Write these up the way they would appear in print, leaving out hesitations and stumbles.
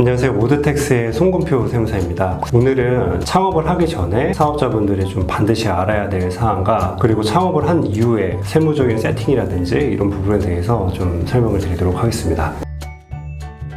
안녕하세요. 모드텍스의 송금표 세무사입니다. 오늘은 창업을 하기 전에 사업자분들이 좀 반드시 알아야 될 사항과 그리고 창업을 한 이후에 세무적인 세팅이라든지 이런 부분에 대해서 좀 설명을 드리도록 하겠습니다.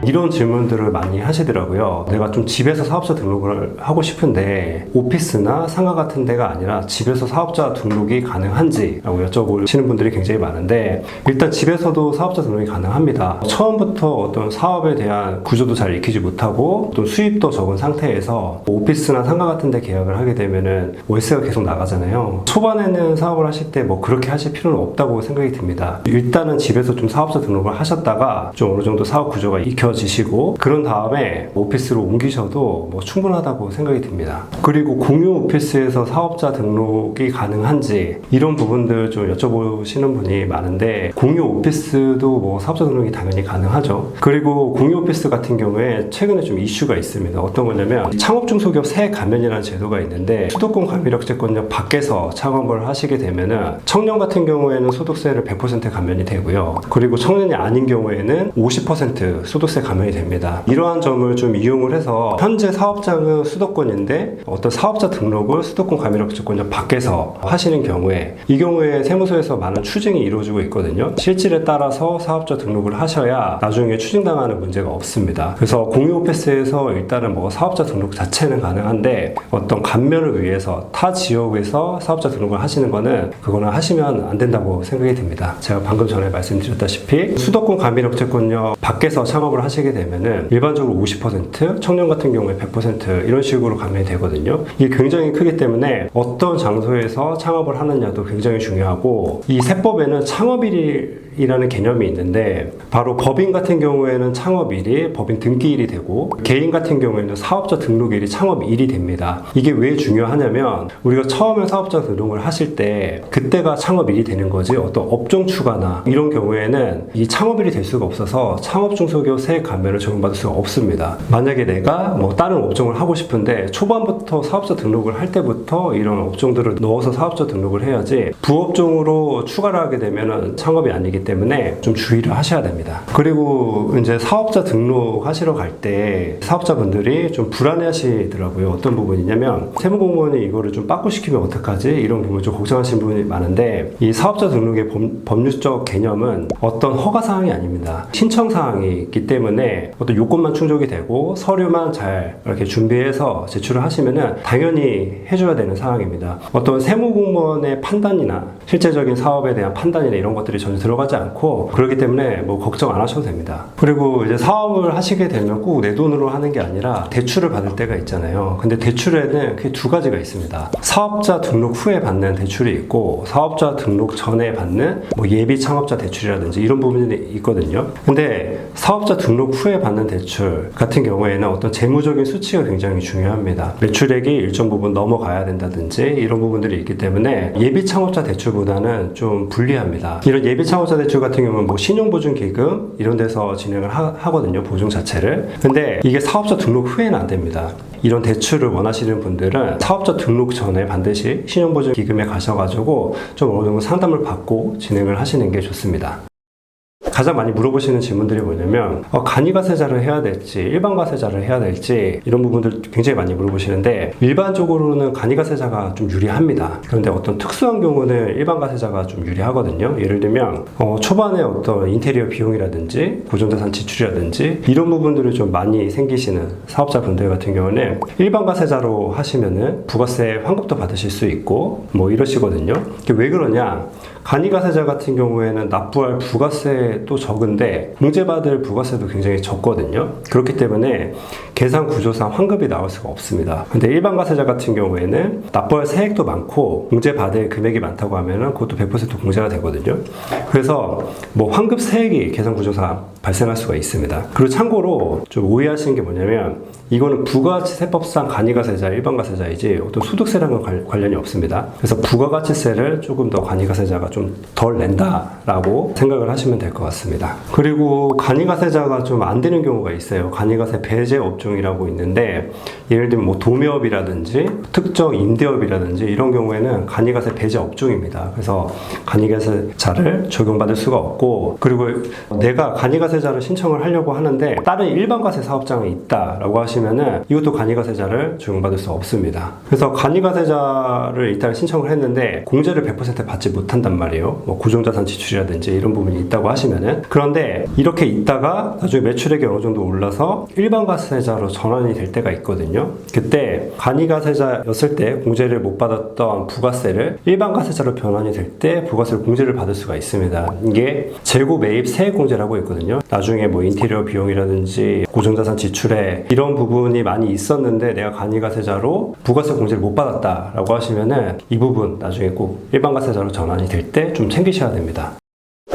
이런 질문들을 많이 하시더라고요. 내가 좀 집에서 사업자 등록을 하고 싶은데 오피스나 상가 같은 데가 아니라 집에서 사업자 등록이 가능한지 라고 여쭤보시는 분들이 굉장히 많은데, 일단 집에서도 사업자 등록이 가능합니다. 처음부터 어떤 사업에 대한 구조도 잘 익히지 못하고 또 수입도 적은 상태에서 오피스나 상가 같은 데 계약을 하게 되면은 월세가 계속 나가잖아요. 초반에는 사업을 하실 때 뭐 그렇게 하실 필요는 없다고 생각이 듭니다. 일단은 집에서 좀 사업자 등록을 하셨다가 좀 어느 정도 사업 구조가 지시고 그런 다음에 오피스로 옮기셔도 뭐 충분하다고 생각이 듭니다. 그리고 공유 오피스에서 사업자 등록이 가능한지 이런 부분들 좀 여쭤보시는 분이 많은데, 공유 오피스도 뭐 사업자 등록이 당연히 가능하죠. 그리고 공유 오피스 같은 경우에 최근에 좀 이슈가 있습니다. 어떤 거냐면 창업중소기업 세액 감면이라는 제도가 있는데, 수도권 가미력제권역 밖에서 창업을 하시게 되면은 청년 같은 경우에는 소득세를 100% 감면이 되고요. 그리고 청년이 아닌 경우에는 50% 소득세 감면이 됩니다. 이러한 점을 좀 이용을 해서 현재 사업장은 수도권인데 어떤 사업자 등록을 수도권 가미력제권역 밖에서 하시는 경우에, 이 경우에 세무서에서 많은 추징이 이루어지고 있거든요. 실질에 따라서 사업자 등록을 하셔야 나중에 추징당하는 문제가 없습니다. 그래서 공유 오피스에서 일단은 뭐 사업자 등록 자체는 가능한데 어떤 감면을 위해서 타 지역에서 사업자 등록을 하시는 거는 그거는 하시면 안 된다고 생각이 듭니다. 제가 방금 전에 말씀드렸다시피 수도권 가미력제권역 밖에서 창업을 하시게 되면은 일반적으로 50%, 청년 같은 경우에 100% 이런 식으로 감면이 되거든요. 이게 굉장히 크기 때문에 어떤 장소에서 창업을 하느냐도 굉장히 중요하고, 이 세법에는 창업일이라는 개념이 있는데, 바로 법인 같은 경우에는 창업일이 법인 등기일이 되고, 개인 같은 경우에는 사업자 등록일이 창업일이 됩니다. 이게 왜 중요하냐면 우리가 처음에 사업자 등록을 하실 때 그때가 창업일이 되는 거지, 어떤 업종 추가나 이런 경우에는 이 창업일이 될 수가 없어서 창업중소기업 세액 감면을 적용받을 수가 없습니다. 만약에 내가 뭐 다른 업종을 하고 싶은데 초반부터 사업자 등록을 할 때부터 이런 업종들을 넣어서 사업자 등록을 해야지, 부업종으로 추가를 하게 되면은 창업이 아니기 때문에 좀 주의를 하셔야 됩니다. 그리고 이제 사업자 등록하시러 갈 때 사업자분들이 좀 불안해 하시더라고요. 어떤 부분이냐면 세무공무원이 이거를 좀 빠꾸시키면 어떡하지? 이런 부분을 좀 걱정하시는 분이 많은데, 이 사업자 등록의 법률적 개념은 어떤 허가사항이 아닙니다. 신청사항이 있기 때문에 어떤 요건만 충족이 되고 서류만 잘 이렇게 준비해서 제출을 하시면은 당연히 해줘야 되는 사항입니다. 어떤 세무공무원의 판단이나 실제적인 사업에 대한 판단이나 이런 것들이 전혀 들어가지 않고, 그렇기 때문에 뭐 걱정 안 하셔도 됩니다. 그리고 이제 사업을 하시게 되면 꼭 내 돈으로 하는 게 아니라 대출을 받을 때가 있잖아요. 근데 대출에는 그게 두 가지가 있습니다. 사업자 등록 후에 받는 대출이 있고, 사업자 등록 전에 받는 뭐 예비 창업자 대출이라든지 이런 부분이 있거든요. 근데 사업자 등록 후에 받는 대출 같은 경우에는 어떤 재무적인 수치가 굉장히 중요합니다. 매출액이 일정 부분 넘어가야 된다든지 이런 부분들이 있기 때문에 예비 창업자 대출보다는 좀 불리합니다. 이런 예비 창업자 대출 같은 경우는 뭐 신용보증기금 이런 데서 진행을 하거든요, 보증 자체를. 근데 이게 사업자 등록 후에는 안 됩니다. 이런 대출을 원하시는 분들은 사업자 등록 전에 반드시 신용보증기금에 가셔가지고 좀 어느 정도 상담을 받고 진행을 하시는 게 좋습니다. 가장 많이 물어보시는 질문들이 뭐냐면 간이가세자를 해야 될지 일반가세자를 해야 될지 이런 부분들 굉장히 많이 물어보시는데, 일반적으로는 간이가세자가 좀 유리합니다. 그런데 어떤 특수한 경우는 일반가세자가 좀 유리하거든요. 예를 들면 초반에 어떤 인테리어 비용이라든지 고정자산 지출이라든지 이런 부분들이 좀 많이 생기시는 사업자분들 같은 경우는 일반가세자로 하시면은 부가세 환급도 받으실 수 있고 뭐 이러시거든요. 왜 그러냐? 간이가세자 같은 경우에는 납부할 부가세도 적은데 공제받을 부가세도 굉장히 적거든요. 그렇기 때문에 계산 구조상 환급이 나올 수가 없습니다. 근데 일반가세자 같은 경우에는 납부할 세액도 많고 공제받을 금액이 많다고 하면은 그것도 100% 공제가 되거든요. 그래서 뭐 환급 세액이 계산 구조상 발생할 수가 있습니다. 그리고 참고로 좀 오해하시는 게 뭐냐면, 이거는 부가가치세법상 간이가세자, 일반가세자이지 어떤 소득세랑은 관련이 없습니다. 그래서 부가가치세를 조금 더 간이가세자가 좀 덜 낸다라고 생각을 하시면 될 것 같습니다. 그리고 간이가세자가 좀 안 되는 경우가 있어요. 간이가세 배제 업종이라고 있는데, 예를 들면 뭐 도매업이라든지 특정 임대업이라든지 이런 경우에는 간이가세 배제 업종입니다. 그래서 간이가세자를 적용받을 수가 없고, 그리고 내가 간이가세자를 신청을 하려고 하는데 다른 일반가세 사업장이 있다라고 하시면은 이것도 간이가세자를 적용받을 수 없습니다. 그래서 간이가세자를 일단 신청을 했는데 공제를 100% 받지 못한단 말이에요. 뭐 고정자산 지출이라든지 이런 부분이 있다고 하시면은. 그런데 이렇게 있다가 나중에 매출액이 어느 정도 올라서 일반가세자로 전환이 될 때가 있거든요. 그때 간이가세자였을 때 공제를 못 받았던 부가세를 일반가세자로 변환이 될 때 부가세를 공제를 받을 수가 있습니다. 이게 재고 매입 세액 공제라고 있거든요. 나중에 뭐 인테리어 비용이라든지 고정자산 지출에 이런 부분이 많이 있었는데 내가 간이가세자로 부가세 공제를 못 받았다라고 하시면은 이 부분 나중에 꼭 일반가세자로 전환이 될 때 좀 챙기셔야 됩니다.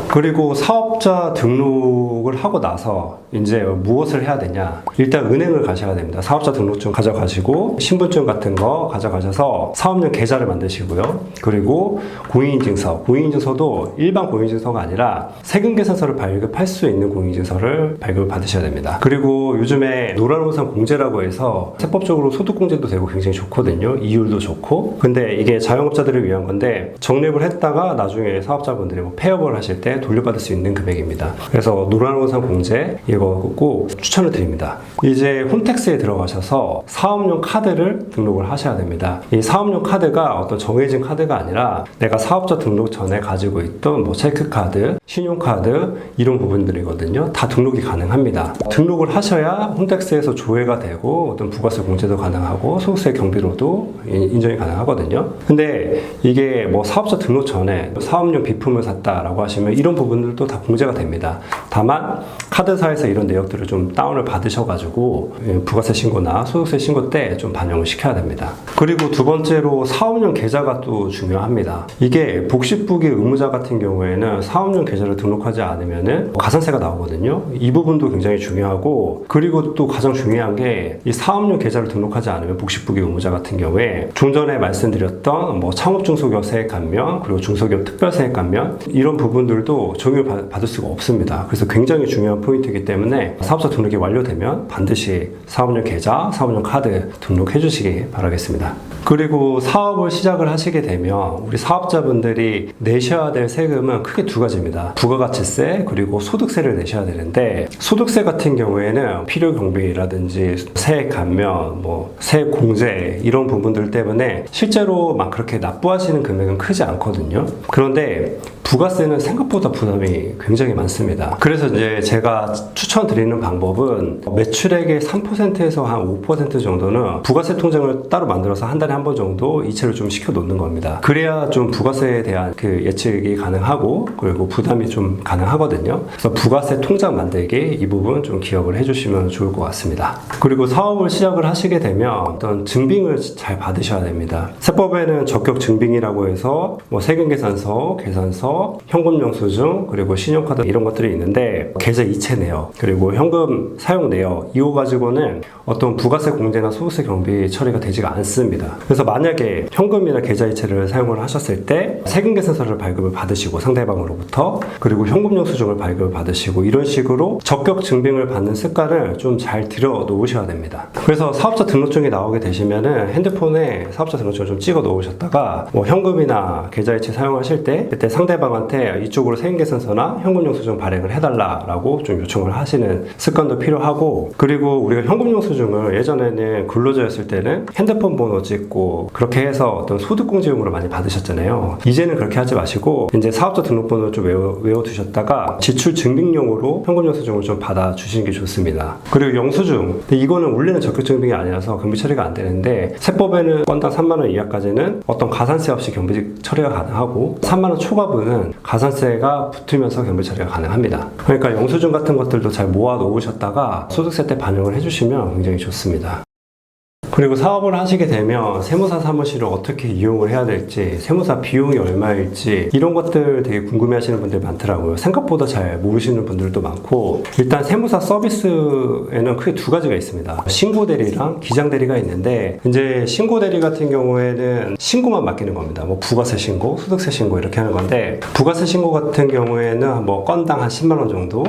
그리고 사업자 등록을 하고 나서 이제 무엇을 해야 되냐? 일단 은행을 가셔야 됩니다. 사업자 등록증 가져가시고 신분증 같은 거 가져가셔서 사업용 계좌를 만드시고요. 그리고 공인인증서, 공인인증서도 일반 공인인증서가 아니라 세금계산서를 발급할 수 있는 공인인증서를 발급을 받으셔야 됩니다. 그리고 요즘에 노란우산 공제라고 해서 세법적으로 소득공제도 되고 굉장히 좋거든요. 이율도 좋고. 근데 이게 자영업자들을 위한 건데 적립을 했다가 나중에 사업자분들이 뭐 폐업을 하실 때 돌려받을 수 있는 금액입니다. 그래서 노란우산 공제 이거 꼭 추천을 드립니다. 이제 홈택스에 들어가셔서 사업용 카드를 등록을 하셔야 됩니다. 이 사업용 카드가 어떤 정해진 카드가 아니라 내가 사업자 등록 전에 가지고 있던 뭐 체크카드, 신용카드 이런 부분들이거든요. 다 등록이 가능합니다. 등록을 하셔야 홈택스에서 조회가 되고 어떤 부가세 공제도 가능하고 소득세 경비로도 인정이 가능하거든요. 근데 이게 뭐 사업자 등록 전에 사업용 비품을 샀다라고 하시면 이런 부분들도 다 공제가 됩니다. 다만 카드사에서 이런 내역들을 좀 다운을 받으셔가지고 부가세 신고나 소득세 신고 때 좀 반영을 시켜야 됩니다. 그리고 두 번째로 사업용 계좌가 또 중요합니다. 이게 복식부기 의무자 같은 경우에는 사업용 계좌를 등록하지 않으면은 가산세가 나오거든요. 이 부분도 굉장히 중요하고, 그리고 또 가장 중요한 게 이 사업용 계좌를 등록하지 않으면 복식부기 의무자 같은 경우에 좀 전에 말씀드렸던 뭐 창업중소기업 세액 감면, 그리고 중소기업 특별세액 감면 이런 부분들도 적용을 받을 수가 없습니다. 그래서 굉장히 중요한 포인트이기 때문에 사업자 등록이 완료되면 반드시 사업용 계좌, 사업용 카드 등록해 주시기 바라겠습니다. 그리고 사업을 시작을 하시게 되면 우리 사업자분들이 내셔야 될 세금은 크게 두 가지입니다. 부가가치세 그리고 소득세를 내셔야 되는데, 소득세 같은 경우에는 필요경비라든지 세액 감면, 뭐 세액 공제 이런 부분들 때문에 실제로 막 그렇게 납부하시는 금액은 크지 않거든요. 그런데 부가세는 생각보다 부담이 굉장히 많습니다. 그래서 이제 제가 추천드리는 방법은 매출액의 3%에서 한 5% 정도는 부가세 통장을 따로 만들어서 한 달에 한 번 정도 이체를 좀 시켜 놓는 겁니다. 그래야 좀 부가세에 대한 그 예측이 가능하고, 그리고 부담이 좀 가능하거든요. 그래서 부가세 통장 만들기 이 부분 좀 기억을 해주시면 좋을 것 같습니다. 그리고 사업을 시작을 하시게 되면 어떤 증빙을 잘 받으셔야 됩니다. 세법에는 적격 증빙이라고 해서 뭐 세금계산서, 계산서, 현금영수증, 그리고 신용카드 이런 것들이 있는데, 계좌 이체 내역, 그리고 현금 사용 내역 이거 가지고는 어떤 부가세 공제나 소득세 경비 처리가 되지가 않습니다. 그래서 만약에 현금이나 계좌 이체를 사용을 하셨을 때 세금계산서를 발급을 받으시고 상대방으로부터, 그리고 현금영수증을 발급을 받으시고, 이런 식으로 적격 증빙을 받는 습관을 좀 잘 들여 놓으셔야 됩니다. 그래서 사업자 등록증이 나오게 되시면은 핸드폰에 사업자 등록증을 좀 찍어 놓으셨다가 뭐 현금이나 계좌 이체 사용하실 때 그때 상대방한테 이쪽으로 세금계산서나 현금영수증 발행을 해달라고 좀 요청을 하시는 습관도 필요하고, 그리고 우리가 현금영수증을 예전에는 근로자였을 때는 핸드폰 번호 찍고 그렇게 해서 어떤 소득공제용으로 많이 받으셨잖아요. 이제는 그렇게 하지 마시고 이제 사업자 등록번호 좀 외워두셨다가 지출 증빙용으로 현금영수증을 좀 받아주시는 게 좋습니다. 그리고 영수증, 이거는 원래는 적격증빙이 아니라서 경비 처리가 안 되는데, 세법에는 건당 3만 원 이하까지는 어떤 가산세 없이 경비 처리가 가능하고 3만 원 초과분은 가산세가 붙으면서 경비 처리가 가능합니다. 그러니까 영수증 같은 것들도 잘 모아 놓으셨다가 소득세 때 반영을 해주시면 굉장히 좋습니다. 그리고 사업을 하시게 되면 세무사 사무실을 어떻게 이용을 해야 될지, 세무사 비용이 얼마일지 이런 것들 되게 궁금해 하시는 분들이 많더라고요. 생각보다 잘 모르시는 분들도 많고, 일단 세무사 서비스에는 크게 두 가지가 있습니다. 신고대리랑 기장대리가 있는데, 이제 신고대리 같은 경우에는 신고만 맡기는 겁니다. 뭐 부가세 신고, 소득세 신고 이렇게 하는 건데, 부가세 신고 같은 경우에는 뭐 건당 한 10만 원 정도,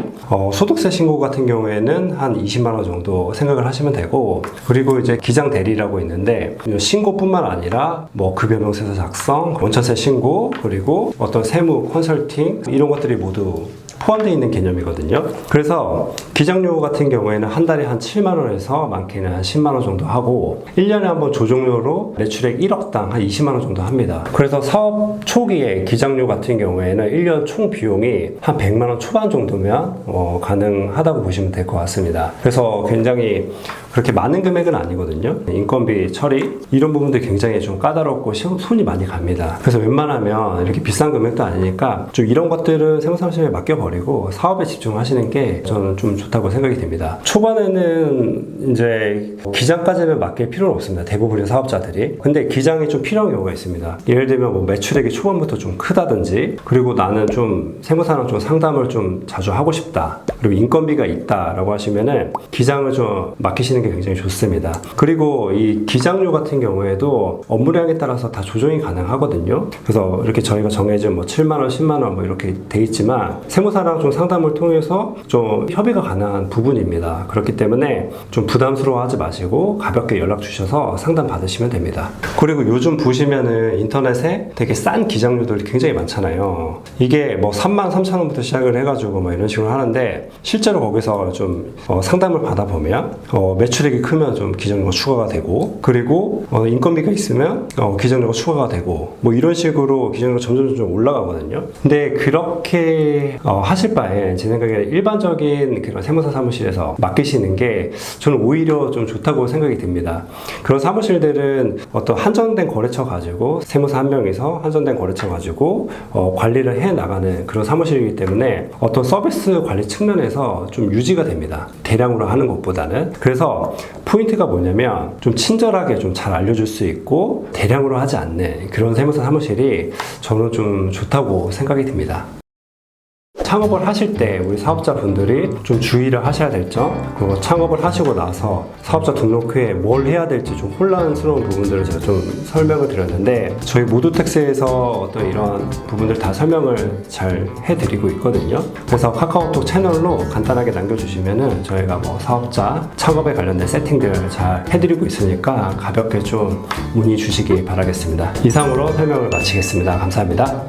소득세 신고 같은 경우에는 한 20만 원 정도 생각을 하시면 되고, 그리고 이제 기장대리라고 있는데 신고뿐만 아니라 뭐 급여명세서 작성, 원천세 신고, 그리고 어떤 세무 컨설팅 이런 것들이 모두 포함되어 있는 개념이거든요. 그래서 기장료 같은 경우에는 한 달에 한 7만 원에서 많게는 한 10만 원 정도 하고, 1년에 한번 조정료로 매출액 1억당 한 20만 원 정도 합니다. 그래서 사업 초기에 기장료 같은 경우에는 1년 총 비용이 한 100만 원 초반 정도면 가능하다고 보시면 될 것 같습니다. 그래서 굉장히 그렇게 많은 금액은 아니거든요. 인건비 처리 이런 부분들 굉장히 좀 까다롭고 손이 많이 갑니다. 그래서 웬만하면 이렇게 비싼 금액도 아니니까 좀 이런 것들은 세무사무실에 맡겨버리고 사업에 집중하시는 게 저는 좀 좋다고 생각이 됩니다. 초반에는 이제 기장까지는 맡길 필요는 없습니다. 대부분의 사업자들이. 근데 기장이 좀 필요한 경우가 있습니다. 예를 들면 뭐 매출액이 초반부터 좀 크다든지, 그리고 나는 좀 세무사랑 좀 상담을 좀 자주 하고 싶다, 그리고 인건비가 있다라고 하시면은 기장을 좀 맡기시는 게 굉장히 좋습니다. 그리고 이 기장료 같은 경우에도 업무량에 따라서 다 조정이 가능하거든요. 그래서 이렇게 저희가 정해진 뭐 7만 원, 10만 원 뭐 이렇게 돼 있지만, 세무사랑 좀 상담을 통해서 좀 협의가 가능한 부분입니다. 그렇기 때문에 좀 부담스러워하지 마시고 가볍게 연락 주셔서 상담 받으시면 됩니다. 그리고 요즘 보시면은 인터넷에 되게 싼 기장료들이 굉장히 많잖아요. 이게 뭐 3만 3천 원부터 시작을 해가지고 뭐 이런 식으로 하는데, 실제로 거기서 좀 상담을 받아보면 매출액이 크면 좀 기장료가 추가가 되고, 그리고 인건비가 있으면 기장료가 추가가 되고, 뭐 이런 식으로 기장료가 점점 좀 올라가거든요. 근데 그렇게 하실 바에 제 생각에 일반적인 그런 세무사 사무실에서 맡기시는 게 저는 오히려 좀 좋다고 생각이 듭니다. 그런 사무실들은 어떤 한정된 거래처 가지고, 세무사 한 명이서 한정된 거래처 가지고 관리를 해 나가는 그런 사무실이기 때문에 어떤 서비스 관리 측면에서 좀 유지가 됩니다. 대량으로 하는 것보다는. 그래서 포인트가 뭐냐면 좀 친절하게 좀 잘 알려줄 수 있고 대량으로 하지 않는 그런 세무사 사무실이 저는 좀 좋다고 생각이 듭니다. 창업을 하실 때 우리 사업자분들이 좀 주의를 하셔야 될 점, 그리고 창업을 하시고 나서 사업자 등록 후에 뭘 해야 될지 좀 혼란스러운 부분들을 제가 좀 설명을 드렸는데, 저희 모두택스에서 어떤 이런 부분들 다 설명을 잘 해드리고 있거든요. 그래서 카카오톡 채널로 간단하게 남겨주시면은 저희가 뭐 사업자 창업에 관련된 세팅들 잘 해드리고 있으니까 가볍게 좀 문의 주시기 바라겠습니다. 이상으로 설명을 마치겠습니다. 감사합니다.